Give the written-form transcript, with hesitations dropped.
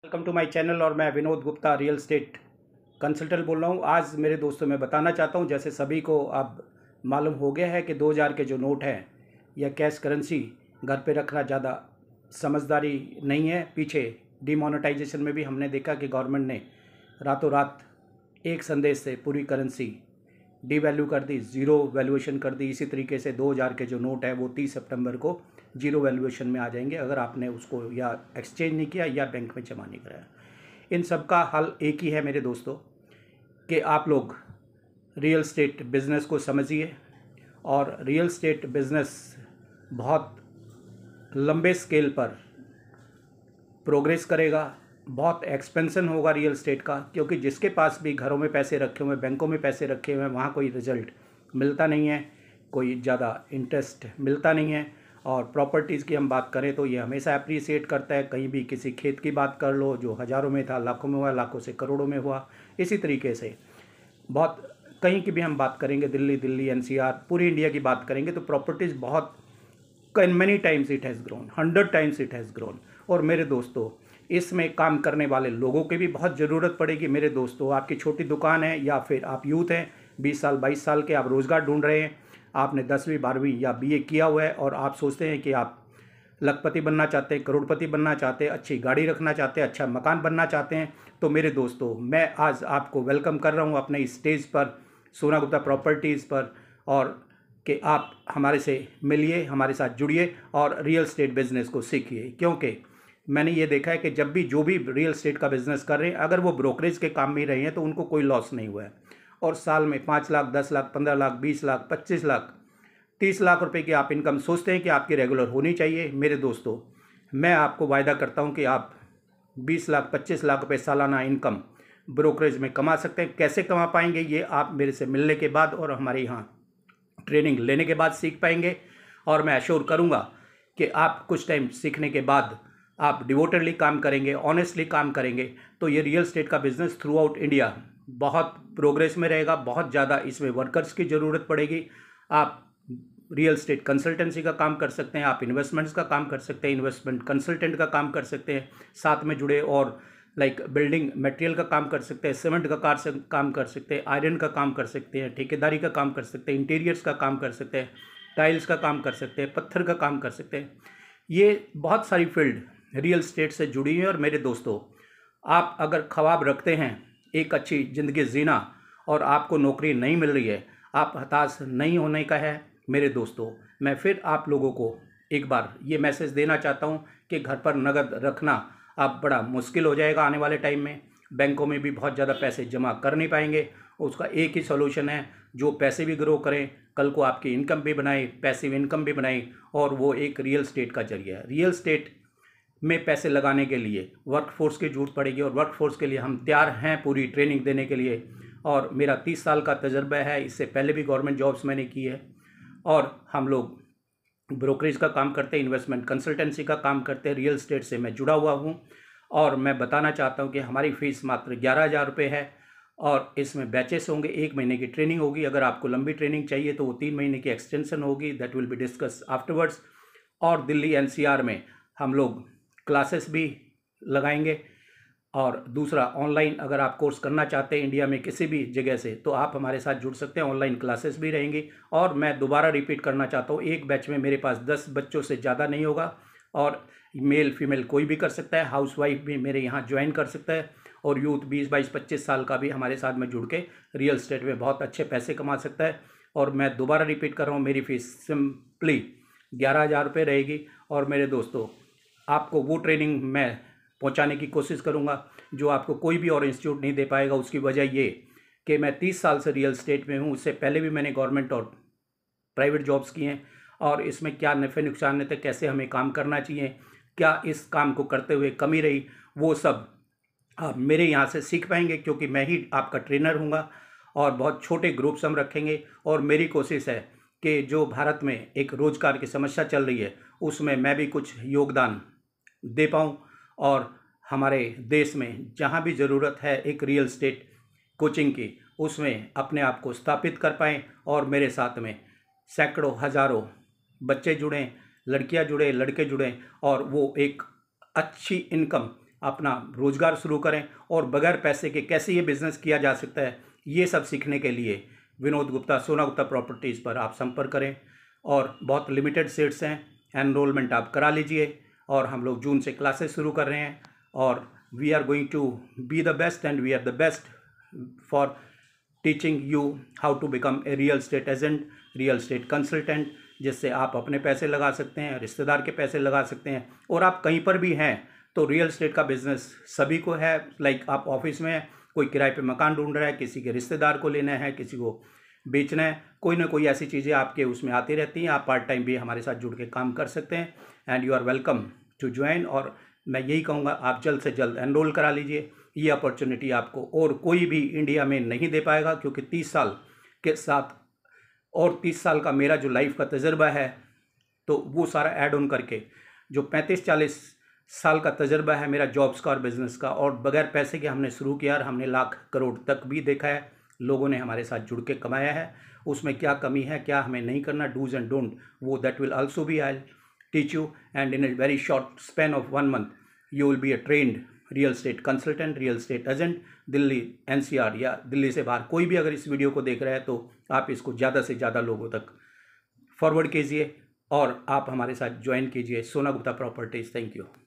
Welcome to my channel. और मैं Vinod Gupta real estate consultant बोल रहा हूँ। आज मेरे दोस्तों मैं बताना चाहता हूँ, जैसे सभी को अब मालूम हो गया है कि 2000 के जो नोट हैं या कैश करेंसी घर पे रखना ज़्यादा समझदारी नहीं है। पीछे डिमोनेटाइजेशन में भी हमने देखा कि गवर्नमेंट ने रातों रात एक संदेश से पूरी करेंसी डीवैल्यू कर दी, ज़ीरो वैल्यूएशन कर दी। इसी तरीके से 2000 के जो नोट है वो 30 सितंबर को जीरो वैल्यूएशन में आ जाएंगे, अगर आपने उसको या एक्सचेंज नहीं किया या बैंक में जमा नहीं कराया। इन सब का हल एक ही है मेरे दोस्तों, कि आप लोग रियल एस्टेट बिज़नेस को समझिए। और रियल एस्टेट बिज़नेस बहुत लंबे स्केल पर प्रोग्रेस करेगा, बहुत एक्सपेंशन होगा रियल एस्टेट का, क्योंकि जिसके पास भी घरों में पैसे रखे हुए हैं, बैंकों में पैसे रखे हुए हैं, वहाँ कोई रिजल्ट मिलता नहीं है, कोई ज़्यादा इंटरेस्ट मिलता नहीं है। और प्रॉपर्टीज़ की हम बात करें तो ये हमेशा अप्रिसिएट करता है। कहीं भी किसी खेत की बात कर लो, जो हज़ारों में था लाखों में हुआ, लाखों से करोड़ों में हुआ। इसी तरीके से बहुत कहीं की भी हम बात करेंगे, दिल्ली एनसीआर पूरी इंडिया की बात करेंगे तो प्रॉपर्टीज़ बहुत many times it has grown, 100 times it has grown. और मेरे दोस्तों, इसमें काम करने वाले लोगों की भी बहुत ज़रूरत पड़ेगी। मेरे दोस्तों, आपकी छोटी दुकान है या फिर आप यूथ हैं, 20 साल 22 साल के, आप रोज़गार ढूंढ रहे हैं, आपने 10वीं 12वीं या बीए किया हुआ है और आप सोचते हैं कि आप लखपति बनना चाहते हैं, करोड़पति बनना चाहते हैं, अच्छी गाड़ी रखना चाहते हैं, अच्छा मकान बनना चाहते हैं, तो मेरे दोस्तों मैं आज आपको वेलकम कर रहा हूँ अपने इस स्टेज पर, सोना गुप्ता प्रॉपर्टीज़ पर। और कि आप हमारे से मिलिए, हमारे साथ जुड़िए और रियल एस्टेट बिज़नेस को सीखिए। क्योंकि मैंने ये देखा है कि जब भी जो भी रियल एस्टेट का बिज़नेस कर रहे हैं, अगर वो ब्रोकरेज के काम में ही रहे हैं तो उनको कोई लॉस नहीं हुआ है। और साल में 5 लाख, 10 लाख, 15 लाख, 20 लाख, 25 लाख, 30 लाख रुपए की आप इनकम सोचते हैं कि आपकी रेगुलर होनी चाहिए। मेरे दोस्तों, मैं आपको वायदा करता हूं कि आप 20 लाख, 25 लाख रुपए सालाना इनकम ब्रोकरेज में कमा सकते हैं। कैसे कमा पाएंगे, ये आप मेरे से मिलने के बाद और हमारे यहाँ ट्रेनिंग लेने के बाद सीख पाएंगे। और मैं एश्योर करूँगा कि आप कुछ टाइम सीखने के बाद आप डिवोटेडली काम करेंगे, ऑनेस्टली काम करेंगे, तो ये रियल एस्टेट का बिज़नेस थ्रू आउट इंडिया बहुत प्रोग्रेस में रहेगा। बहुत ज़्यादा इसमें वर्कर्स की ज़रूरत पड़ेगी। आप रियल एस्टेट कंसल्टेंसी का काम कर सकते हैं, आप इन्वेस्टमेंट्स का काम कर सकते हैं, इन्वेस्टमेंट कंसल्टेंट का काम कर सकते हैं, साथ में जुड़े और बिल्डिंग मटेरियल का काम कर सकते हैं, सीमेंट का काम कर सकते हैं, आयरन का काम कर सकते हैं, ठेकेदारी का काम कर सकते हैं, इंटीरियर्स का काम कर सकते हैं, टाइल्स का काम कर सकते हैं, पत्थर का काम कर सकते हैं। ये बहुत सारी फील्ड रियल एस्टेट से जुड़ी हैं। और मेरे दोस्तों, आप अगर ख्वाब रखते हैं एक अच्छी ज़िंदगी जीना और आपको नौकरी नहीं मिल रही है, आप हताश नहीं होने का है। मेरे दोस्तों, मैं फिर आप लोगों को एक बार ये मैसेज देना चाहता हूँ कि घर पर नगद रखना अब बड़ा मुश्किल हो जाएगा आने वाले टाइम में। बैंकों में भी बहुत ज़्यादा पैसे जमा कर नहीं पाएंगे। उसका एक ही सॉल्यूशन है, जो पैसे भी ग्रो करें, कल को आपकी इनकम भी बनाए, पैसिव इनकम भी बनाए, और वो एक रियल एस्टेट का जरिया है। रियल एस्टेट में पैसे लगाने के लिए वर्कफोर्स की ज़रूरत पड़ेगी, और वर्कफोर्स के लिए हम तैयार हैं पूरी ट्रेनिंग देने के लिए। और मेरा 30 साल का तजर्बा है, इससे पहले भी गवर्नमेंट जॉब्स मैंने की है। और हम लोग ब्रोकरेज का काम करते हैं, इन्वेस्टमेंट कंसल्टेंसी का काम करते हैं, रियल एस्टेट से मैं जुड़ा हुआ हूँ। और मैं बताना चाहता हूँ कि हमारी फ़ीस मात्र 11,000 रुपये है, और इसमें बैचेस होंगे, 1 महीने की ट्रेनिंग होगी। अगर आपको लंबी ट्रेनिंग चाहिए तो वो 3 महीने की एक्सटेंशन होगी, that will be discuss afterwards. और दिल्ली एनसीआर में हम लोग क्लासेस भी लगाएंगे। और दूसरा, ऑनलाइन अगर आप कोर्स करना चाहते हैं इंडिया में किसी भी जगह से, तो आप हमारे साथ जुड़ सकते हैं, ऑनलाइन क्लासेस भी रहेंगी। और मैं दोबारा रिपीट करना चाहता हूँ, एक बैच में मेरे पास 10 बच्चों से ज़्यादा नहीं होगा, और मेल फीमेल कोई भी कर सकता है, हाउसवाइफ भी मेरे यहाँ ज्वाइन कर सकता है, और यूथ 20, 22, 25 साल का भी हमारे साथ में जुड़ के रियल एस्टेट में बहुत अच्छे पैसे कमा सकता है। और मैं दोबारा रिपीट कर रहा हूँ, मेरी फ़ीस सिंपली 11,000 रुपये रहेगी। और मेरे दोस्तों, आपको वो ट्रेनिंग मैं पहुंचाने की कोशिश करूंगा जो आपको कोई भी और इंस्टीट्यूट नहीं दे पाएगा। उसकी वजह ये कि मैं 30 साल से रियल एस्टेट में हूं, उससे पहले भी मैंने गवर्नमेंट और प्राइवेट जॉब्स की हैं, और इसमें क्या नफ़े नुकसान थे, कैसे हमें काम करना चाहिए, क्या इस काम को करते हुए कमी रही, वो सब आप मेरे यहाँ से सीख पाएंगे, क्योंकि मैं ही आपका ट्रेनर हूँगा। और बहुत छोटे ग्रुप्स हम रखेंगे, और मेरी कोशिश है कि जो भारत में एक रोज़गार की समस्या चल रही है, उसमें मैं भी कुछ योगदान दे पाऊँ, और हमारे देश में जहाँ भी ज़रूरत है एक रियल एस्टेट कोचिंग की, उसमें अपने आप को स्थापित कर पाएँ। और मेरे साथ में सैकड़ों हज़ारों बच्चे जुड़ें, लड़कियाँ जुड़ें, लड़के जुड़ें, और वो एक अच्छी इनकम अपना रोज़गार शुरू करें और बगैर पैसे के कैसे ये बिज़नेस किया जा सकता है, ये सब सीखने के लिए विनोद गुप्ता, सोना गुप्ता प्रॉपर्टीज़ पर आप संपर्क करें। और बहुत लिमिटेड सीट्स हैं, एनरोलमेंट आप करा लीजिए। और हम लोग जून से क्लासेस शुरू कर रहे हैं और we are going to be the best and we are the best for teaching you how to become a real estate agent, real estate consultant, जिससे आप अपने पैसे लगा सकते हैं, रिश्तेदार के पैसे लगा सकते हैं। और आप कहीं पर भी हैं तो रियल स्टेट का बिज़नेस सभी को है। लाइक आप ऑफिस में हैं, कोई किराए पे मकान ढूंढ रहा है, किसी के रिश्तेदार को लेना है, किसी को बेचना है, कोई ना कोई ऐसी चीज़ें आपके उसमें आती रहती हैं। आप पार्ट टाइम भी हमारे साथ जुड़ के काम कर सकते हैं and you are welcome to join. और मैं यही कहूँगा, आप जल्द से जल्द एनरोल करा लीजिए। ये अपॉर्चुनिटी आपको और कोई भी इंडिया में नहीं दे पाएगा, क्योंकि 30 साल के साथ और 30 साल का मेरा जो लाइफ का तजर्बा है, तो वो सारा ऐड ऑन करके जो 35-40 साल का तजर्बा है मेरा जॉब्स का और बिज़नेस का, और बगैर पैसे के हमने शुरू किया और हमने लाख करोड़ तक भी देखा है। लोगों ने हमारे साथ जुड़ के कमाया है। उसमें क्या कमी है, क्या हमें नहीं करना, डूज एंड डोंट, वो that will also be I teach you, and in a very short span of 1 month you will be a trained real estate consultant, real estate agent. Delhi NCR या दिल्ली से बाहर कोई भी अगर इस वीडियो को देख रहा है तो आप इसको ज़्यादा से ज़्यादा लोगों तक फॉरवर्ड कीजिए और आप हमारे साथ ज्वाइन कीजिए सोना गुप्ता प्रॉपर्टीज़। Thank you.